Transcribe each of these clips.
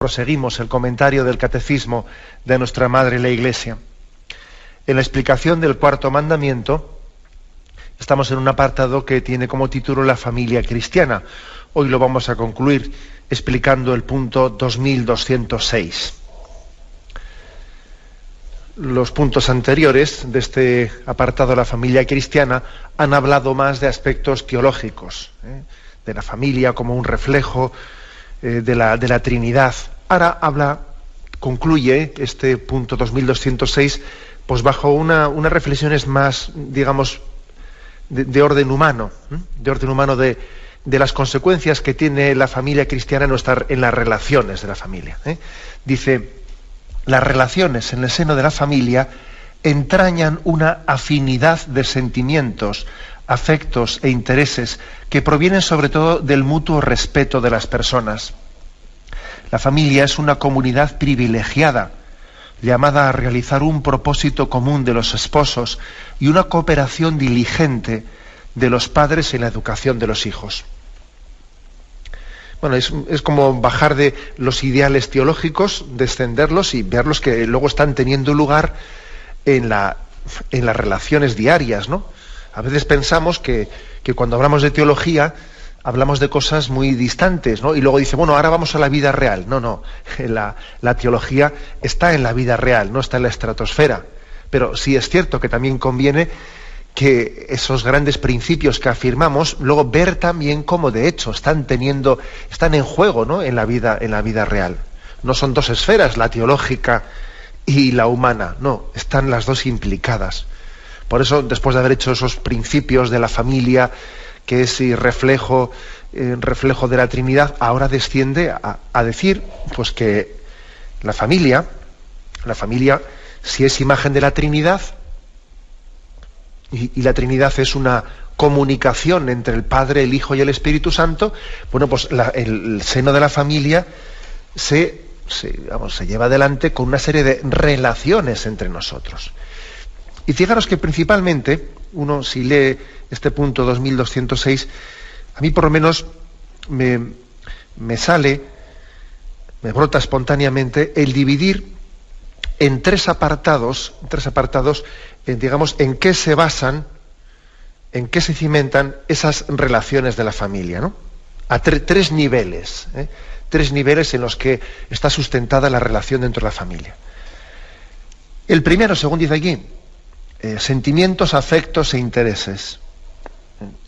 Proseguimos el comentario del Catecismo de nuestra Madre la Iglesia. En la explicación del cuarto mandamiento, estamos en un apartado que tiene como título la familia cristiana. Hoy lo vamos a concluir explicando el punto 2206. Los puntos anteriores de este apartado, la familia cristiana, han hablado más de aspectos teológicos, de la familia como un reflejo de la Trinidad. Ahora concluye este punto 2206 pues bajo unas reflexiones más, digamos, de orden humano, de las consecuencias que tiene la familia cristiana en las relaciones de la familia. Dice, las relaciones en el seno de la familia entrañan una afinidad de sentimientos, afectos e intereses que provienen sobre todo del mutuo respeto de las personas. La familia es una comunidad privilegiada, llamada a realizar un propósito común de los esposos y una cooperación diligente de los padres en la educación de los hijos. Bueno, es como bajar de los ideales teológicos, descenderlos y verlos que luego están teniendo lugar en las relaciones diarias, ¿no? A veces pensamos que cuando hablamos de teología hablamos de cosas muy distantes, ¿no? Y luego dice, bueno, ahora vamos a la vida real. No. La teología está en la vida real, no está en la estratosfera. Pero sí es cierto que también conviene que esos grandes principios que afirmamos, luego ver también cómo de hecho están en juego, ¿no? en la vida real. No son dos esferas, la teológica y la humana, no, están las dos implicadas. Por eso, después de haber hecho esos principios de la familia, que es reflejo de la Trinidad, ahora desciende a decir pues que la familia, si es imagen de la Trinidad, y la Trinidad es una comunicación entre el Padre, el Hijo y el Espíritu Santo, bueno, pues el seno de la familia se lleva adelante con una serie de relaciones entre nosotros. Y fijaros que principalmente, uno si lee este punto 2206, a mí por lo menos me brota espontáneamente el dividir en tres apartados, digamos, en qué se basan, en qué se cimentan esas relaciones de la familia, ¿no? A tres niveles en los que está sustentada la relación dentro de la familia. El primero, según dice aquí, sentimientos, afectos e intereses.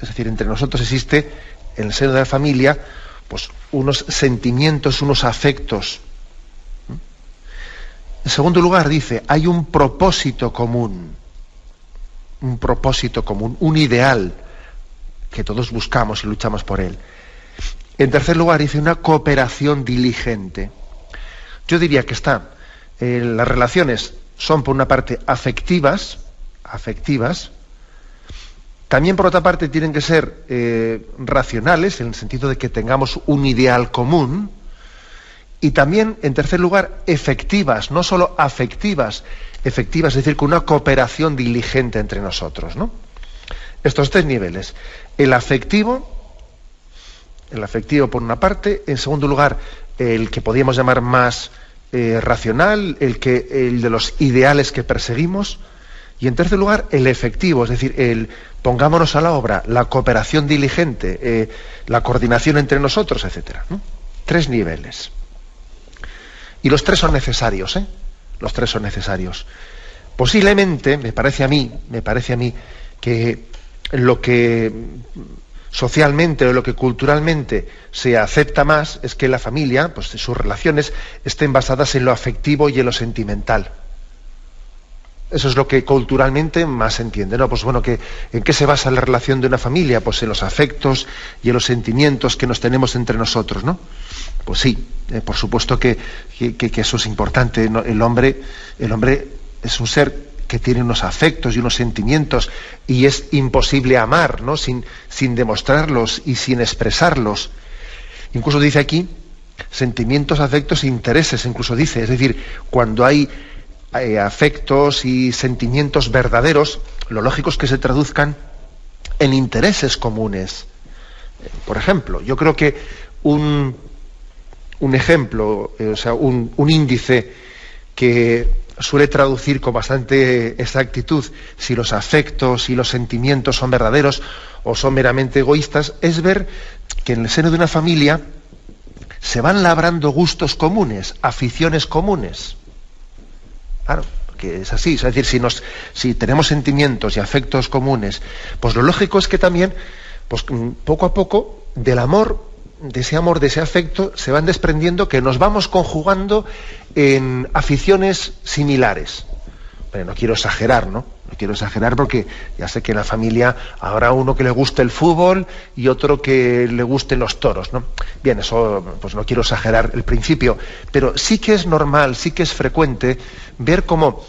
Es decir, entre nosotros existe, en el seno de la familia, pues unos sentimientos, unos afectos. En segundo lugar, dice, hay un propósito común, un ideal que todos buscamos y luchamos por él. En tercer lugar, dice, una cooperación diligente. Yo diría que las relaciones son, por una parte, afectivas, también por otra parte tienen que ser racionales, en el sentido de que tengamos un ideal común, y también, en tercer lugar, efectivas, no solo afectivas, es decir, con una cooperación diligente entre nosotros, ¿no? Estos tres niveles. El afectivo por una parte, en segundo lugar, el que podríamos llamar más racional, el de los ideales que perseguimos, y en tercer lugar, el efectivo, es decir, el pongámonos a la obra, la cooperación diligente, la coordinación entre nosotros, etcétera, ¿no? Tres niveles. Y los tres son necesarios, Los tres son necesarios. Posiblemente, me parece a mí, que lo que socialmente o lo que culturalmente se acepta más es que la familia, pues sus relaciones, estén basadas en lo afectivo y en lo sentimental. Eso es lo que culturalmente más se entiende, ¿no? Pues bueno, ¿en qué se basa la relación de una familia? Pues en los afectos y en los sentimientos que nos tenemos entre nosotros, ¿no? Pues sí, por supuesto que eso es importante, ¿no? El hombre es un ser que tiene unos afectos y unos sentimientos, y es imposible amar, ¿no? sin demostrarlos y sin expresarlos. Incluso dice aquí, sentimientos, afectos e intereses, incluso dice, es decir, cuando hay afectos y sentimientos verdaderos, lo lógico es que se traduzcan en intereses comunes. Por ejemplo, yo creo que un un ejemplo, o sea, un índice que suele traducir con bastante exactitud si los afectos y los sentimientos son verdaderos o son meramente egoístas, es ver que en el seno de una familia se van labrando gustos comunes, aficiones comunes. Claro, que es así. Es decir, si tenemos sentimientos y afectos comunes, pues lo lógico es que también, pues poco a poco, del amor, de ese afecto, se van desprendiendo, que nos vamos conjugando en aficiones similares. Pero no quiero exagerar, ¿no? No quiero exagerar porque ya sé que en la familia habrá uno que le guste el fútbol y otro que le gusten los toros, ¿no? Bien, eso pues no quiero exagerar el principio, pero sí que es normal, sí que es frecuente ver como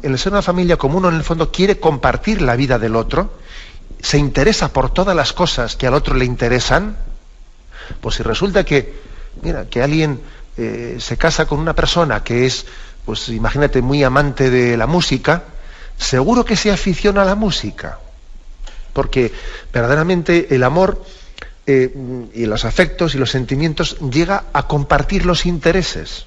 en el seno de una familia, como uno en el fondo quiere compartir la vida del otro, se interesa por todas las cosas que al otro le interesan. Pues si resulta que alguien se casa con una persona que es, pues imagínate, muy amante de la música, seguro que se aficiona a la música, porque verdaderamente el amor y los afectos y los sentimientos llega a compartir los intereses.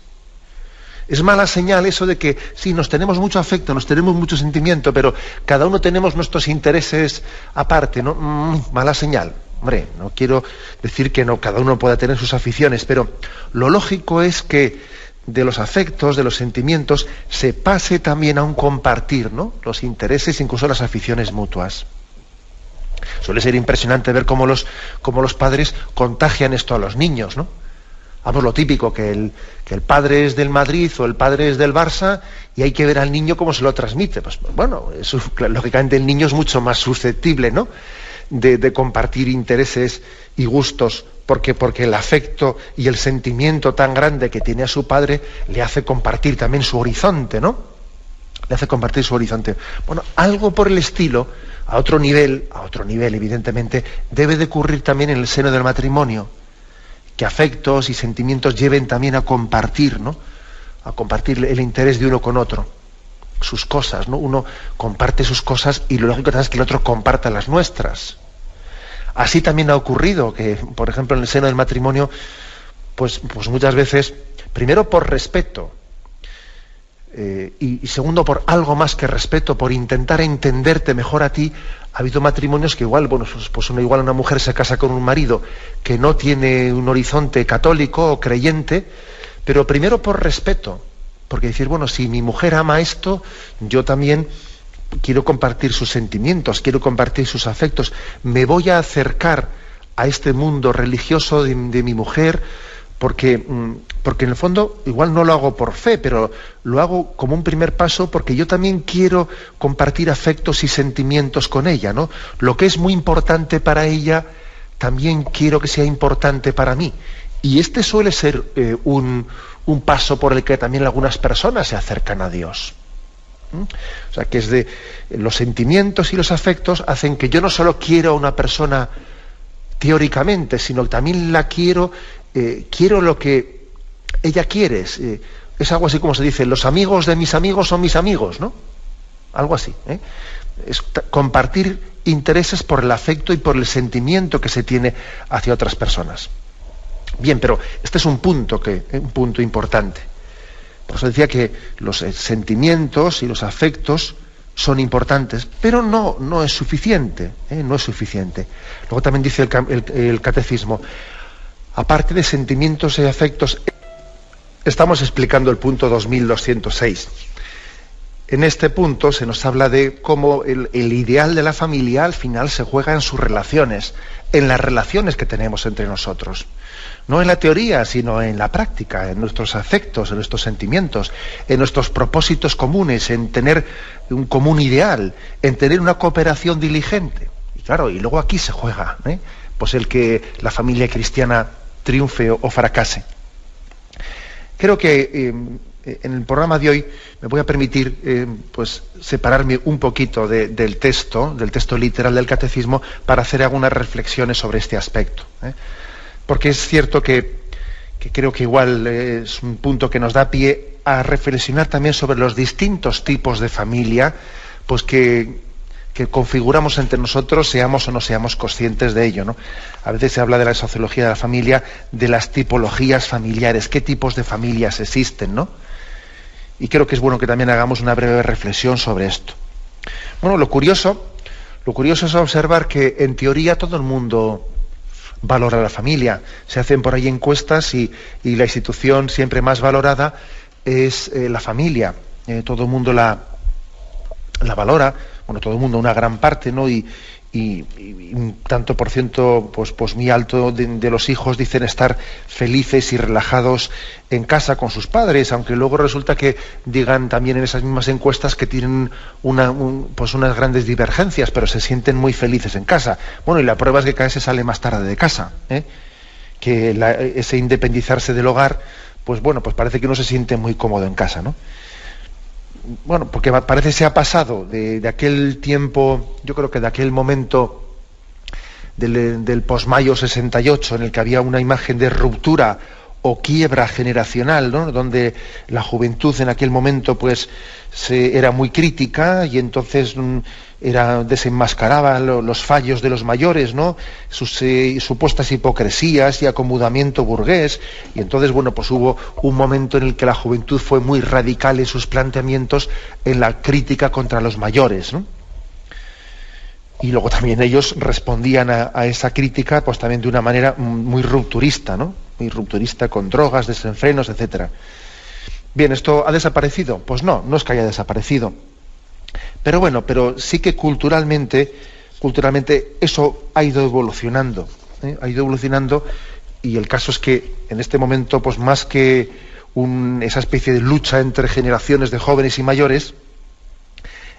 Es mala señal eso de que sí, nos tenemos mucho afecto, nos tenemos mucho sentimiento, pero cada uno tenemos nuestros intereses aparte, ¿no? Mala señal. Hombre, no quiero decir que no, cada uno pueda tener sus aficiones, pero lo lógico es que de los afectos, de los sentimientos, se pase también a un compartir, ¿no? Los intereses, incluso las aficiones mutuas. Suele ser impresionante ver cómo los padres contagian esto a los niños, ¿no? Vamos, lo típico, que el padre es del Madrid o el padre es del Barça y hay que ver al niño cómo se lo transmite. Pues bueno, eso, lógicamente el niño es mucho más susceptible, ¿no?, de compartir intereses y gustos, porque el afecto y el sentimiento tan grande que tiene a su padre le hace compartir también su horizonte, ¿no? Le hace compartir su horizonte. Bueno, algo por el estilo, a otro nivel, evidentemente, debe de ocurrir también en el seno del matrimonio, que afectos y sentimientos lleven también a compartir, ¿no?, a compartir el interés de uno con otro, sus cosas, ¿no? Uno comparte sus cosas y lo lógico es que el otro comparta las nuestras. Así también ha ocurrido que, por ejemplo, en el seno del matrimonio, pues muchas veces, primero por respeto, y segundo por algo más que respeto, por intentar entenderte mejor a ti, ha habido matrimonios que igual, una mujer se casa con un marido que no tiene un horizonte católico o creyente, pero primero por respeto, porque decir, bueno, si mi mujer ama esto, yo también quiero compartir sus sentimientos, quiero compartir sus afectos, me voy a acercar a este mundo religioso de mi mujer, porque en el fondo igual no lo hago por fe, pero lo hago como un primer paso porque yo también quiero compartir afectos y sentimientos con ella, ¿no? Lo que es muy importante para ella, también quiero que sea importante para mí. Y este suele ser un paso por el que también algunas personas se acercan a Dios. O sea, que es de los sentimientos y los afectos hacen que yo no solo quiero a una persona teóricamente, sino que también la quiero lo que ella quiere. Es algo así como se dice, los amigos de mis amigos son mis amigos, ¿no? Algo así, ¿eh? Es compartir intereses por el afecto y por el sentimiento que se tiene hacia otras personas. Bien, pero este es un punto importante. Por eso decía que los sentimientos y los afectos son importantes, pero no es suficiente, no es suficiente. Luego también dice el catecismo, aparte de sentimientos y afectos, estamos explicando el punto 2206. En este punto se nos habla de cómo el ideal de la familia al final se juega en sus relaciones, en las relaciones que tenemos entre nosotros. No en la teoría, sino en la práctica, en nuestros afectos, en nuestros sentimientos, en nuestros propósitos comunes, en tener un común ideal, en tener una cooperación diligente. Y claro, y luego aquí se juega, pues el que la familia cristiana triunfe o fracase. Creo que en el programa de hoy me voy a permitir pues separarme un poquito del texto literal del catecismo para hacer algunas reflexiones sobre este aspecto. Porque es cierto que creo que igual es un punto que nos da pie a reflexionar también sobre los distintos tipos de familia, pues que que configuramos entre nosotros, seamos o no seamos conscientes de ello, ¿no? A veces se habla de la sociología de la familia, de las tipologías familiares, qué tipos de familias existen, ¿no? Y creo que es bueno que también hagamos una breve reflexión sobre esto. Bueno, lo curioso es observar que en teoría todo el mundo valora a la familia. Se hacen por ahí encuestas y la institución siempre más valorada es la familia. Todo el mundo la valora, bueno, todo el mundo, una gran parte, ¿no? Y un tanto por ciento, pues muy alto de los hijos dicen estar felices y relajados en casa con sus padres, aunque luego resulta que digan también en esas mismas encuestas que tienen unas grandes divergencias, pero se sienten muy felices en casa. Bueno, y la prueba es que cada vez se sale más tarde de casa, que ese independizarse del hogar, pues bueno, pues parece que uno se siente muy cómodo en casa, ¿no? Bueno, porque parece se ha pasado de aquel tiempo, yo creo que de aquel momento del posmayo 68, en el que había una imagen de ruptura o quiebra generacional, ¿no? Donde la juventud en aquel momento pues era muy crítica y entonces desenmascaraba los fallos de los mayores, ¿no? Sus supuestas hipocresías y acomodamiento burgués, y entonces bueno, pues hubo un momento en el que la juventud fue muy radical en sus planteamientos en la crítica contra los mayores, ¿no? Y luego también ellos respondían a esa crítica pues también de una manera muy rupturista, ¿no? Muy rupturista, con drogas, desenfrenos, etcétera. Bien, ¿esto ha desaparecido? Pues no es que haya desaparecido. Pero bueno, pero sí que culturalmente eso ha ido evolucionando, ha ido evolucionando, y el caso es que en este momento, pues más que esa especie de lucha entre generaciones de jóvenes y mayores,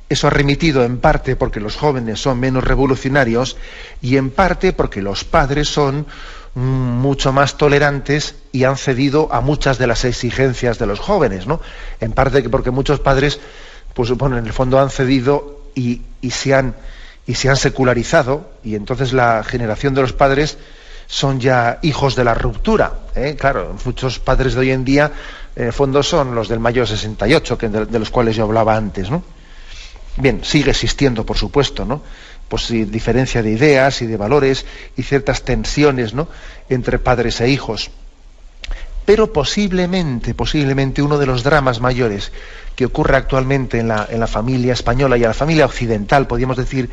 eso ha remitido en parte porque los jóvenes son menos revolucionarios y en parte porque los padres son mucho más tolerantes y han cedido a muchas de las exigencias de los jóvenes, ¿no? En parte porque muchos padres, pues bueno, en el fondo han cedido y se han secularizado, y entonces la generación de los padres son ya hijos de la ruptura, Claro, muchos padres de hoy en día en el fondo son los del mayo 68, de los cuales yo hablaba antes, ¿no? Bien, sigue existiendo, por supuesto, ¿no? Pues sí, diferencia de ideas y de valores y ciertas tensiones, ¿no?, entre padres e hijos. Pero posiblemente uno de los dramas mayores que ocurre actualmente en la familia española y en la familia occidental, podríamos decir,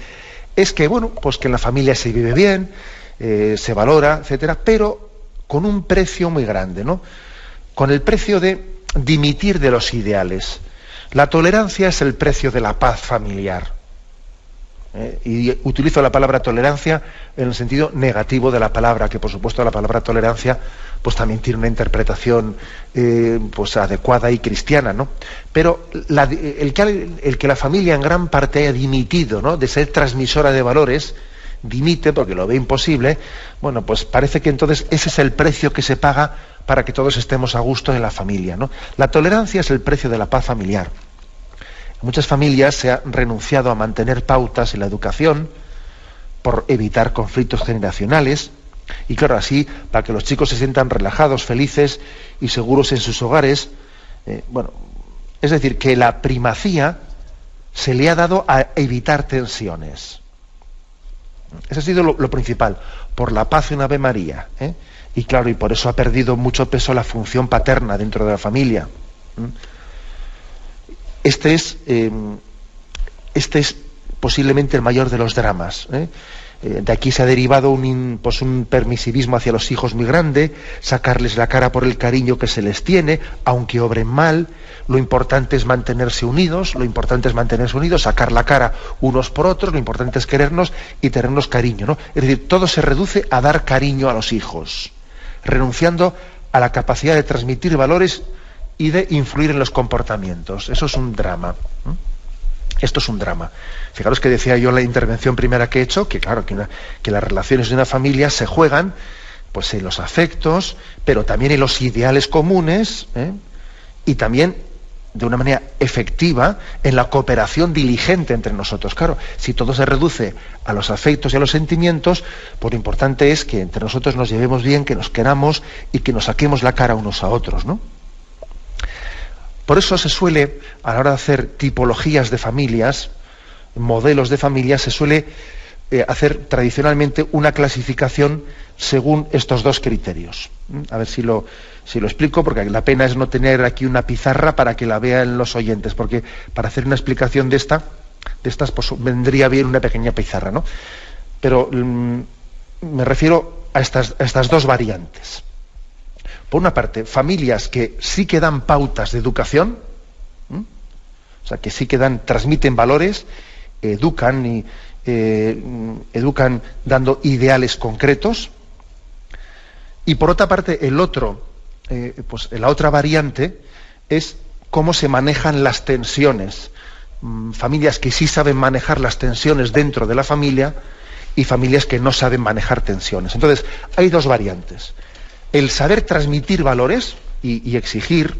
es que, bueno, pues que en la familia se vive bien, se valora, etcétera, pero con un precio muy grande, ¿no? Con el precio de dimitir de los ideales. La tolerancia es el precio de la paz familiar. Y utilizo la palabra tolerancia en el sentido negativo de la palabra, que por supuesto la palabra tolerancia pues también tiene una interpretación pues adecuada y cristiana, ¿no? Pero el que la familia en gran parte haya dimitido, ¿no?, de ser transmisora de valores, dimite porque lo ve imposible, bueno, pues parece que entonces ese es el precio que se paga para que todos estemos a gusto en la familia, ¿no? La tolerancia es el precio de la paz familiar. En muchas familias se ha renunciado a mantener pautas en la educación por evitar conflictos generacionales, y claro, así, para que los chicos se sientan relajados, felices y seguros en sus hogares, es decir, que la primacía se le ha dado a evitar tensiones. Eso ha sido lo principal, por la paz en Ave María, y claro, y por eso ha perdido mucho peso la función paterna dentro de la familia. Este es posiblemente el mayor de los dramas. De aquí se ha derivado un permisivismo hacia los hijos muy grande, sacarles la cara por el cariño que se les tiene, aunque obren mal. Lo importante es mantenerse unidos, sacar la cara unos por otros, lo importante es querernos y tenernos cariño, ¿no? Es decir, todo se reduce a dar cariño a los hijos, renunciando a la capacidad de transmitir valores y de influir en los comportamientos. Eso es un drama. Esto es un drama. Fijaros que decía yo en la intervención primera que he hecho, que claro, que las relaciones de una familia se juegan pues en los afectos, pero también en los ideales comunes, y también de una manera efectiva en la cooperación diligente entre nosotros. Claro, si todo se reduce a los afectos y a los sentimientos, pues lo importante es que entre nosotros nos llevemos bien, que nos queramos y que nos saquemos la cara unos a otros, ¿no? Por eso se suele, a la hora de hacer tipologías de familias, modelos de familia se suele hacer tradicionalmente una clasificación según estos dos criterios. A ver si lo explico, porque la pena es no tener aquí una pizarra para que la vean los oyentes, porque para hacer una explicación de estas pues vendría bien una pequeña pizarra, ¿no? Pero me refiero a estas dos variantes. Por una parte, familias que sí que dan pautas de educación, o sea, que sí que transmiten valores, educan dando ideales concretos. Y por otra parte, la otra variante es cómo se manejan las tensiones. Familias que sí saben manejar las tensiones dentro de la familia y familias que no saben manejar tensiones. Entonces, hay dos variantes. El saber transmitir valores y exigir,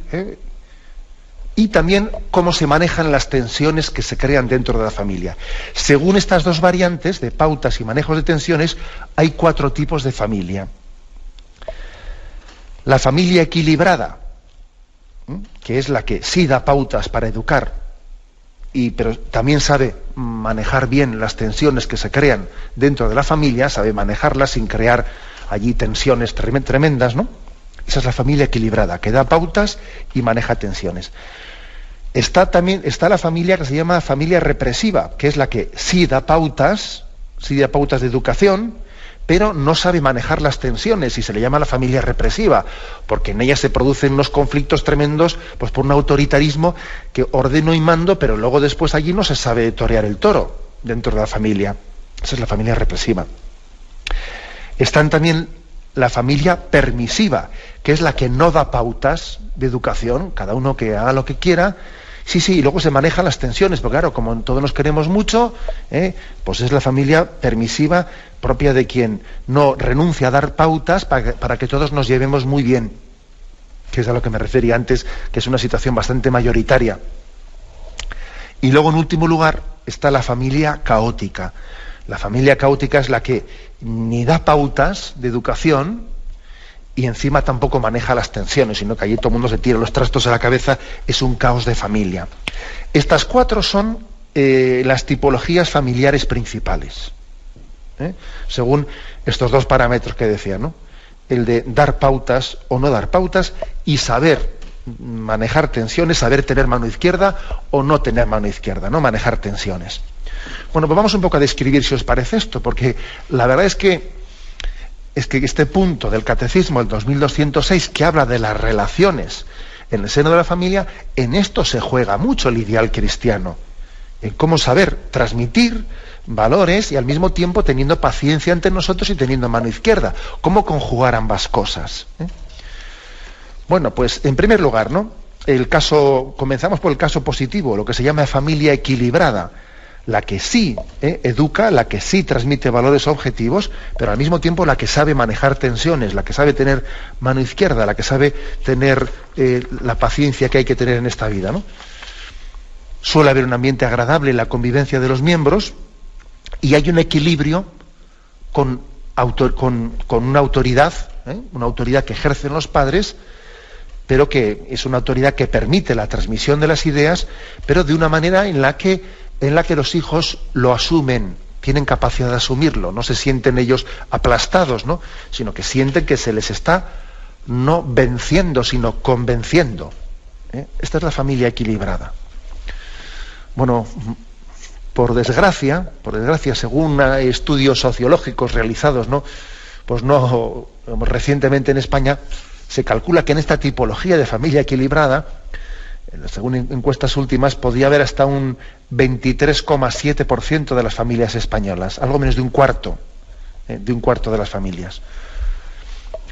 y también cómo se manejan las tensiones que se crean dentro de la familia. Según estas dos variantes de pautas y manejos de tensiones, hay 4 tipos de familia. La familia equilibrada, que es la que sí da pautas para educar, pero también sabe manejar bien las tensiones que se crean dentro de la familia, sabe manejarlas sin crear allí tensiones tremendas, ¿no? Esa es la familia equilibrada, que da pautas y maneja tensiones. Está la familia que se llama familia represiva, que es la que sí da pautas de educación, pero no sabe manejar las tensiones, y se le llama la familia represiva, porque en ella se producen unos conflictos tremendos, pues por un autoritarismo que ordeno y mando, pero luego después allí no se sabe torear el toro dentro de la familia. Esa es la familia represiva. Están también la familia permisiva, que es la que no da pautas de educación, cada uno que haga lo que quiera. Sí, y luego se manejan las tensiones, porque claro, como todos nos queremos mucho, pues es la familia permisiva, propia de quien no renuncia a dar pautas para que todos nos llevemos muy bien, que es a lo que me refería antes, que es una situación bastante mayoritaria. Y luego, en último lugar, está la familia caótica. La familia caótica es la que ni da pautas de educación y encima tampoco maneja las tensiones, sino que allí todo el mundo se tira los trastos a la cabeza, es un caos de familia. Estas 4 son las tipologías familiares principales, según estos 2 parámetros que decía, ¿no? El de dar pautas o no dar pautas y saber manejar tensiones, saber tener mano izquierda o no tener mano izquierda, ¿no? Manejar tensiones. Bueno, pues vamos un poco a describir, si os parece esto, porque la verdad es que este punto del Catecismo, el 2206, que habla de las relaciones en el seno de la familia, en esto se juega mucho el ideal cristiano, en cómo saber transmitir valores y al mismo tiempo teniendo paciencia ante nosotros y teniendo mano izquierda, cómo conjugar ambas cosas. Bueno, pues en primer lugar, ¿no? Comenzamos por el caso positivo, lo que se llama familia equilibrada, la que sí educa, la que sí transmite valores objetivos, pero al mismo tiempo la que sabe manejar tensiones, la que sabe tener mano izquierda, la que sabe tener la paciencia que hay que tener en esta vida, ¿no? Suele haber un ambiente agradable en la convivencia de los miembros y hay un equilibrio con una autoridad que ejercen los padres, pero que es una autoridad que permite la transmisión de las ideas, pero de una manera en la que los hijos lo asumen, tienen capacidad de asumirlo, no se sienten ellos aplastados, ¿no? Sino que sienten que se les está no venciendo, sino convenciendo. Esta es la familia equilibrada. Bueno, por desgracia, según estudios sociológicos realizados, recientemente en España, se calcula que en esta tipología de familia equilibrada, según encuestas últimas, podría haber hasta un 23,7% de las familias españolas, algo menos de un cuarto de las familias.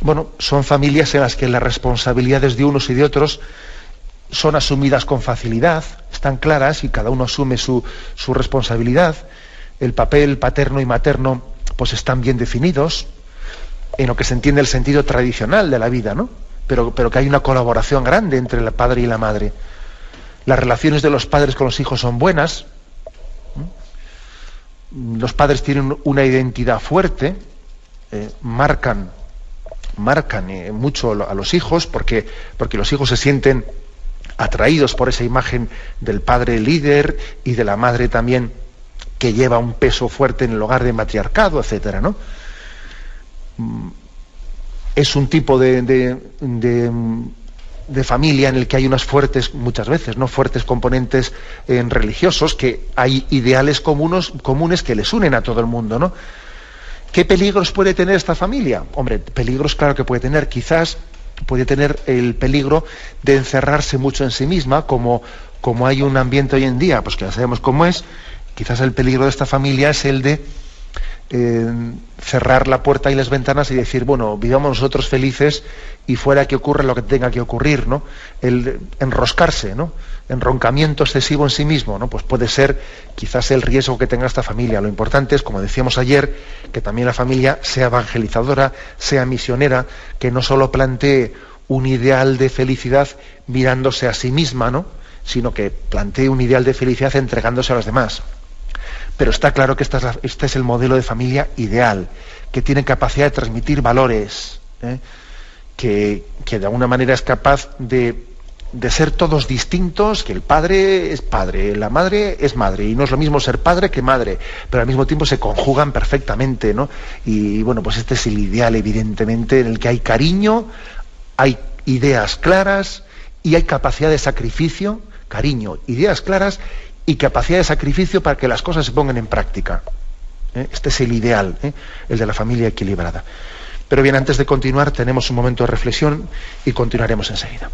Bueno, son familias en las que las responsabilidades de unos y de otros son asumidas con facilidad, están claras y cada uno asume su responsabilidad. El papel paterno y materno pues están bien definidos, en lo que se entiende el sentido tradicional de la vida, ¿no? Pero que hay una colaboración grande entre el padre y la madre. Las relaciones de los padres con los hijos son buenas. Los padres tienen una identidad fuerte, marcan mucho a los hijos, porque los hijos se sienten atraídos por esa imagen del padre líder y de la madre también que lleva un peso fuerte en el hogar de matriarcado, etcétera, ¿no? Es un tipo de familia en el que hay unas fuertes, muchas veces, ¿no?, fuertes componentes religiosos, que hay ideales comunes que les unen a todo el mundo, ¿no? ¿Qué peligros puede tener esta familia? Hombre, peligros claro que puede tener. Quizás puede tener el peligro de encerrarse mucho en sí misma, como hay un ambiente hoy en día, pues que ya sabemos cómo es. Quizás el peligro de esta familia es el de cerrar la puerta y las ventanas y decir, bueno, vivamos nosotros felices y fuera que ocurra lo que tenga que ocurrir, ¿no? El enroscarse, ¿no? Enroncamiento excesivo en sí mismo, ¿no? Pues puede ser quizás el riesgo que tenga esta familia. Lo importante es, como decíamos ayer, que también la familia sea evangelizadora, sea misionera, que no solo plantee un ideal de felicidad mirándose a sí misma, ¿no?, sino que plantee un ideal de felicidad entregándose a los demás. Pero está claro que este es el modelo de familia ideal, que tiene capacidad de transmitir valores, que de alguna manera es capaz de ser todos distintos, que el padre es padre, la madre es madre, y no es lo mismo ser padre que madre, pero al mismo tiempo se conjugan perfectamente, ¿no? Y bueno, pues este es el ideal, evidentemente, en el que hay cariño, hay ideas claras y hay capacidad de sacrificio, cariño, ideas claras y capacidad de sacrificio para que las cosas se pongan en práctica. Este es el ideal, el de la familia equilibrada. Pero bien, antes de continuar, tenemos un momento de reflexión y continuaremos enseguida.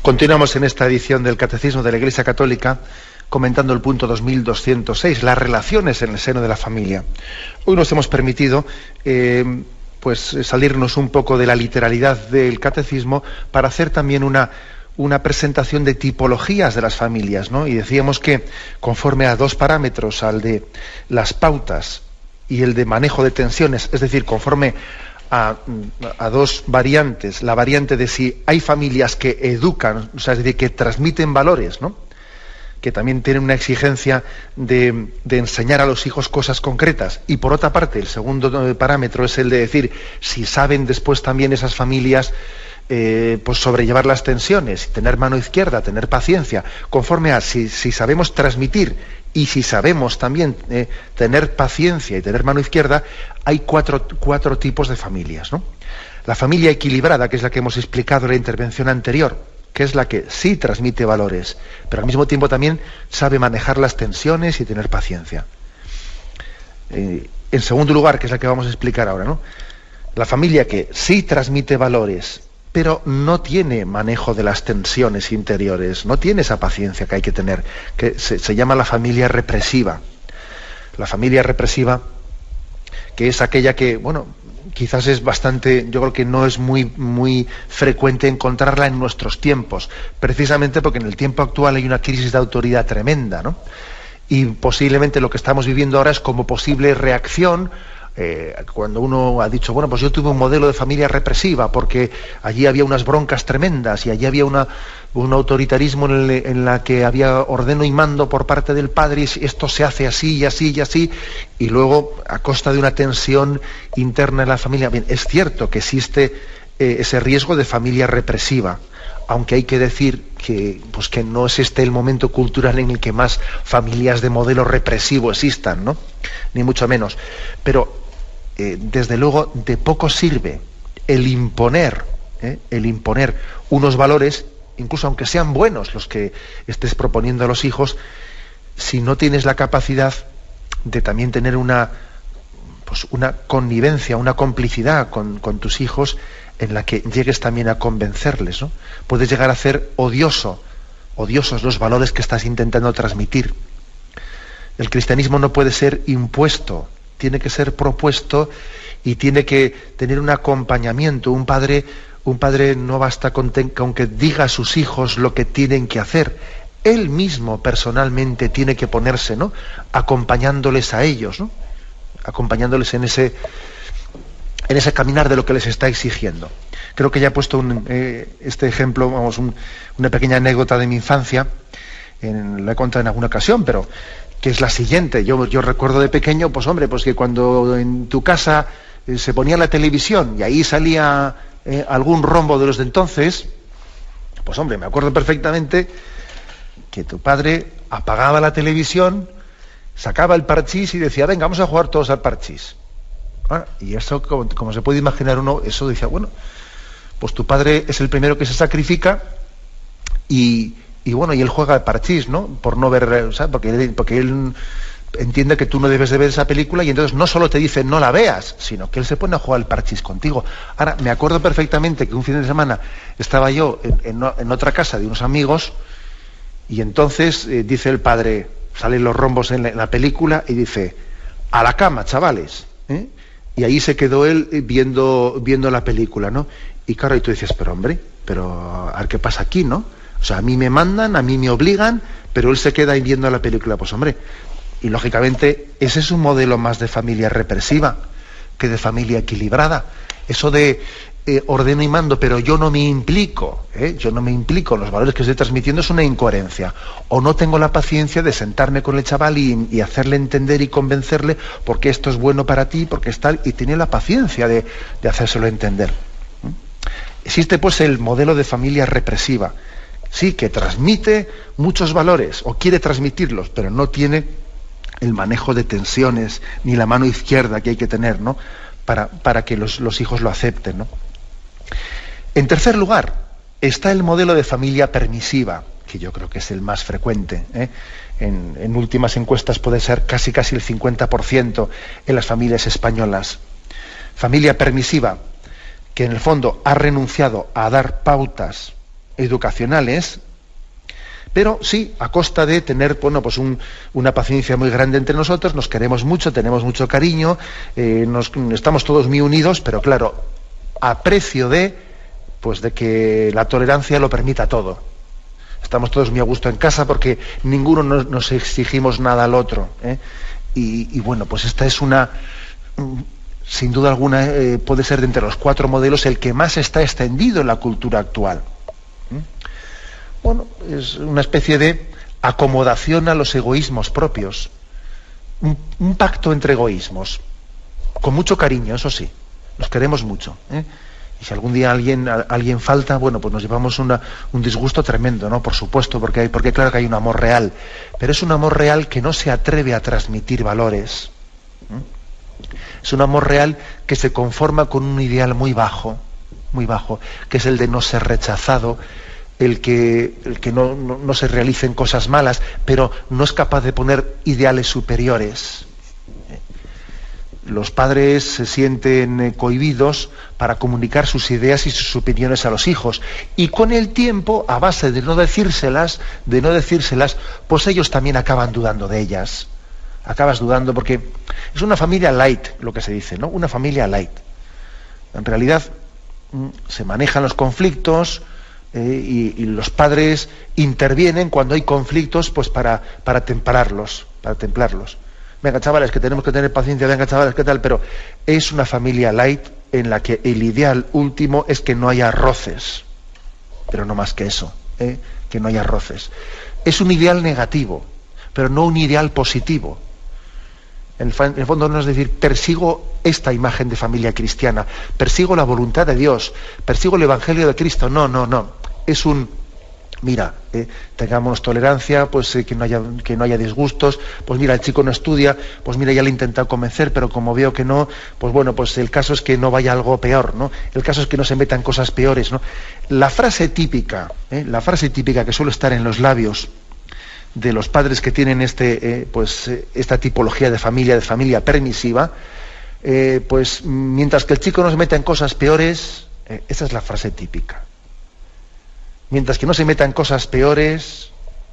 Continuamos en esta edición del Catecismo de la Iglesia Católica comentando el punto 2206, las relaciones en el seno de la familia. Hoy nos hemos permitido pues salirnos un poco de la literalidad del Catecismo para hacer también una presentación de tipologías de las familias, ¿no? Y decíamos que conforme a dos parámetros, al de las pautas y el de manejo de tensiones, es decir, conforme a dos variantes, la variante de si hay familias que educan, o sea, es decir, que transmiten valores, ¿no?, que también tienen una exigencia de enseñar a los hijos cosas concretas, y por otra parte el segundo parámetro es el de decir si saben después también esas familias pues sobrellevar las tensiones, tener mano izquierda, tener paciencia, conforme a si sabemos transmitir y si sabemos también tener paciencia y tener mano izquierda. Hay cuatro tipos de familias, ¿no? La familia equilibrada, que es la que hemos explicado en la intervención anterior, que es la que sí transmite valores, pero al mismo tiempo también sabe manejar las tensiones y tener paciencia. En segundo lugar, que es la que vamos a explicar ahora, ¿no?, la familia que sí transmite valores, pero no tiene manejo de las tensiones interiores, no tiene esa paciencia que hay que tener, que se llama la familia represiva. La familia represiva, que es aquella que, bueno, quizás es bastante, yo creo que no es muy frecuente encontrarla en nuestros tiempos, precisamente porque en el tiempo actual hay una crisis de autoridad tremenda, ¿no? Y posiblemente lo que estamos viviendo ahora es como posible reacción cuando uno ha dicho, bueno, pues yo tuve un modelo de familia represiva porque allí había unas broncas tremendas y allí había un autoritarismo en la que había ordeno y mando por parte del padre, y esto se hace así y así y así, y luego a costa de una tensión interna en la familia. Bien, es cierto que existe ese riesgo de familia represiva, aunque hay que decir que no es este el momento cultural en el que más familias de modelo represivo existan, ¿no?, ni mucho menos. Pero desde luego de poco sirve el imponer unos valores, incluso aunque sean buenos los que estés proponiendo a los hijos, si no tienes la capacidad de también tener una connivencia, una complicidad con tus hijos, en la que llegues también a convencerles, ¿no? Puedes llegar a hacer odiosos los valores que estás intentando transmitir. El cristianismo no puede ser impuesto, tiene que ser propuesto y tiene que tener un acompañamiento. Un padre no basta con que diga a sus hijos lo que tienen que hacer. Él mismo personalmente tiene que ponerse, ¿no?, acompañándoles a ellos, ¿no?, acompañándoles en ese caminar de lo que les está exigiendo. Creo que ya he puesto este ejemplo, una pequeña anécdota de mi infancia, la he contado en alguna ocasión, pero que es la siguiente. Yo recuerdo de pequeño, pues hombre, pues que cuando en tu casa se ponía la televisión y ahí salía algún rombo de los de entonces, pues hombre, me acuerdo perfectamente que tu padre apagaba la televisión, sacaba el parchís y decía, venga, vamos a jugar todos al parchís. Y eso, como se puede imaginar uno, eso decía, bueno, pues tu padre es el primero que se sacrifica y bueno, y él juega al parchís, ¿no?, por no ver, ¿sabes?, porque él entiende que tú no debes de ver esa película, y entonces no solo te dice no la veas, sino que él se pone a jugar al parchís contigo. Ahora, me acuerdo perfectamente que un fin de semana estaba yo en otra casa de unos amigos, y entonces dice el padre, salen los rombos en la película, y dice, a la cama, chavales, ¿eh? Y ahí se quedó él viendo la película, ¿no? Y claro, y tú dices, pero hombre, a ver qué pasa aquí, ¿no? O sea, a mí me mandan, a mí me obligan, pero él se queda ahí viendo la película. Pues hombre, y lógicamente ese es un modelo más de familia represiva que de familia equilibrada. Eso de ordeno y mando, pero yo no me implico, los valores que estoy transmitiendo, es una incoherencia. O no tengo la paciencia de sentarme con el chaval y hacerle entender y convencerle porque esto es bueno para ti, porque es tal, y tener la paciencia de hacérselo entender. Existe pues el modelo de familia represiva, sí, que transmite muchos valores, o quiere transmitirlos, pero no tiene el manejo de tensiones, ni la mano izquierda que hay que tener, ¿no?, para que los hijos lo acepten, ¿no? En tercer lugar, está el modelo de familia permisiva, que yo creo que es el más frecuente, ¿eh? En últimas encuestas puede ser casi el 50% en las familias españolas. Familia permisiva, que en el fondo ha renunciado a dar pautas educacionales, pero sí a costa de tener, bueno, pues una paciencia muy grande entre nosotros, nos queremos mucho, tenemos mucho cariño, estamos todos muy unidos, pero claro, a precio de que la tolerancia lo permita todo. Estamos todos muy a gusto en casa porque ninguno nos exigimos nada al otro, ¿eh? Y bueno, pues esta es sin duda alguna, puede ser de entre los 4 modelos el que más está extendido en la cultura actual. Bueno, es una especie de acomodación a los egoísmos propios, un pacto entre egoísmos, con mucho cariño, eso sí, nos queremos mucho, ¿eh? Y si algún día alguien falta, bueno, pues nos llevamos un disgusto tremendo, ¿no? Por supuesto, porque claro que hay un amor real, pero es un amor real que no se atreve a transmitir valores. Es un amor real que se conforma con un ideal muy bajo, que es el de no ser rechazado, el que no se realicen cosas malas, pero no es capaz de poner ideales superiores. Los padres se sienten cohibidos para comunicar sus ideas y sus opiniones a los hijos, y con el tiempo, a base de no decírselas, pues ellos también acaban dudando de ellas. Acabas dudando porque es una familia light, lo que se dice, ¿no? Una familia light. En realidad se manejan los conflictos, y los padres intervienen cuando hay conflictos, pues para templarlos. Venga, chavales, que tenemos que tener paciencia, venga, chavales, ¿qué tal? Pero es una familia light en la que el ideal último es que no haya roces, pero no más que eso, que no haya roces. Es un ideal negativo, pero no un ideal positivo. En el fondo no es decir, persigo esta imagen de familia cristiana, persigo la voluntad de Dios, persigo el Evangelio de Cristo. No. Es mira, tengamos tolerancia, pues que no haya disgustos, pues mira, el chico no estudia, pues mira, ya le he intentado convencer, pero como veo que no, pues bueno, pues el caso es que no vaya algo peor, ¿no? El caso es que no se metan cosas peores, ¿no? La frase típica que suele estar en los labios de los padres que tienen esta tipología de familia permisiva, pues mientras que el chico no se meta en cosas peores, esa es la frase típica. Mientras que no se meta en cosas peores,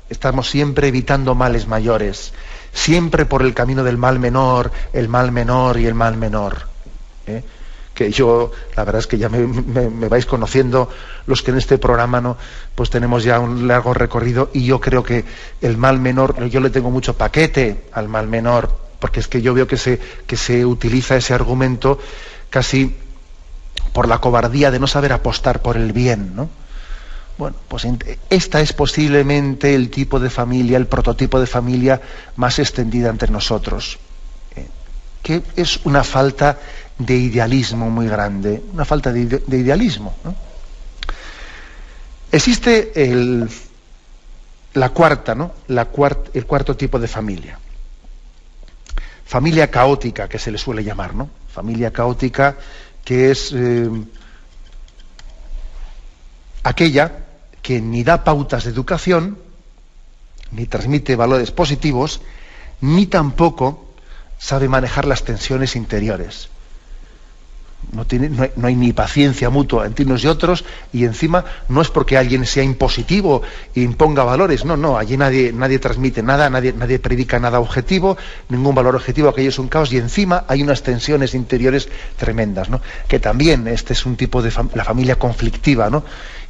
estamos siempre evitando males mayores, siempre por el camino del mal menor y el mal menor. Que yo, la verdad es que ya me vais conociendo los que en este programa, ¿no?, pues tenemos ya un largo recorrido, y yo creo que el mal menor, yo le tengo mucho paquete al mal menor, porque es que yo veo que se utiliza ese argumento casi por la cobardía de no saber apostar por el bien, ¿no? Bueno, pues esta es posiblemente el tipo de familia, el prototipo de familia más extendida entre nosotros, que es una falta de idealismo muy grande, una falta de idealismo, ¿no? Existe el cuarto tipo de familia. Familia caótica, que se le suele llamar, ¿no? Familia caótica, que es aquella que ni da pautas de educación, ni transmite valores positivos, ni tampoco sabe manejar las tensiones interiores. No hay ni paciencia mutua entre unos y otros, y encima no es porque alguien sea impositivo e imponga valores, no, allí nadie transmite nada, nadie predica nada objetivo, ningún valor objetivo, aquello es un caos, y encima hay unas tensiones interiores tremendas, ¿no? Que también este es un tipo de la familia conflictiva, ¿no?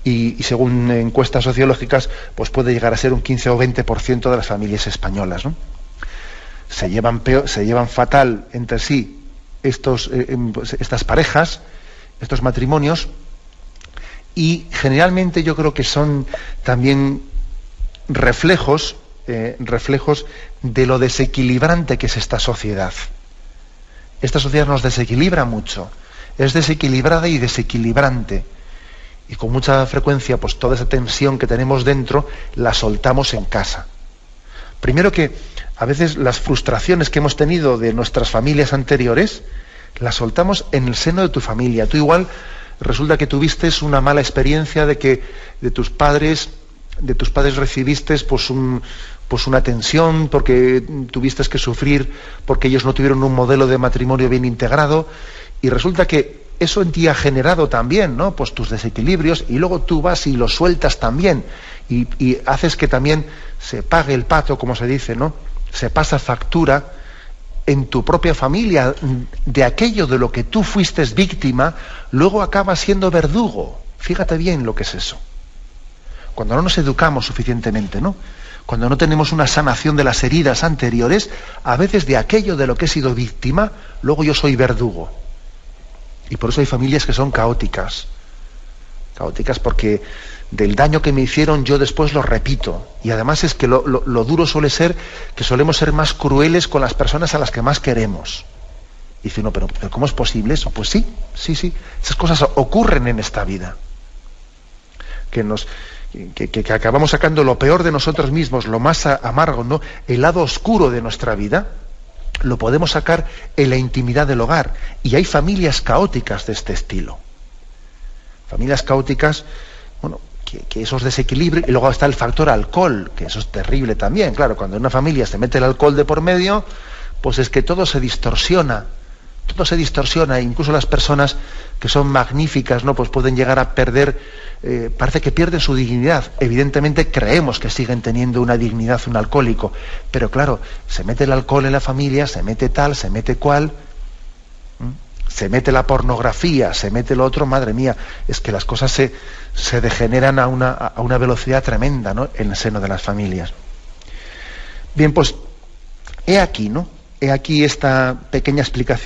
Y según encuestas sociológicas, pues puede llegar a ser un 15 o 20% de las familias españolas, ¿no? Se llevan fatal entre sí estas parejas, estos matrimonios, y generalmente yo creo que son también reflejos de lo desequilibrante que es esta sociedad. Esta sociedad nos desequilibra mucho, es desequilibrada y desequilibrante, y con mucha frecuencia pues toda esa tensión que tenemos dentro la soltamos en casa. Primero, que a veces las frustraciones que hemos tenido de nuestras familias anteriores las soltamos en el seno de tu familia. Tú igual resulta que tuviste una mala experiencia de que de tus padres recibiste pues una tensión, porque tuviste que sufrir porque ellos no tuvieron un modelo de matrimonio bien integrado, y resulta que eso en ti ha generado también, ¿no?, pues tus desequilibrios, y luego tú vas y los sueltas también, y haces que también se pague el pato, como se dice, ¿no? Se pasa factura en tu propia familia de aquello de lo que tú fuiste víctima, luego acabas siendo verdugo. Fíjate bien lo que es eso. Cuando no nos educamos suficientemente, ¿no?, cuando no tenemos una sanación de las heridas anteriores, a veces de aquello de lo que he sido víctima, luego yo soy verdugo. Y por eso hay familias que son caóticas. Caóticas porque del daño que me hicieron yo después lo repito. Y además es que lo duro suele ser que solemos ser más crueles con las personas a las que más queremos. Y dice uno, pero ¿cómo es posible eso? Pues sí. Esas cosas ocurren en esta vida. Que acabamos sacando lo peor de nosotros mismos, lo más amargo, ¿no?, el lado oscuro de nuestra vida, lo podemos sacar en la intimidad del hogar. Y hay familias caóticas de este estilo. Familias caóticas, bueno, que esos desequilibrios, y luego está el factor alcohol, que eso es terrible también. Claro, cuando en una familia se mete el alcohol de por medio, pues es que todo se distorsiona, incluso las personas que son magníficas, ¿no?, pues pueden llegar a perder, parece que pierden su dignidad. Evidentemente creemos que siguen teniendo una dignidad un alcohólico, pero claro, se mete el alcohol en la familia, se mete tal, se mete cual, se mete la pornografía, se mete lo otro, madre mía, es que las cosas se degeneran a una velocidad tremenda, ¿no?, en el seno de las familias. Bien, pues he aquí esta pequeña explicación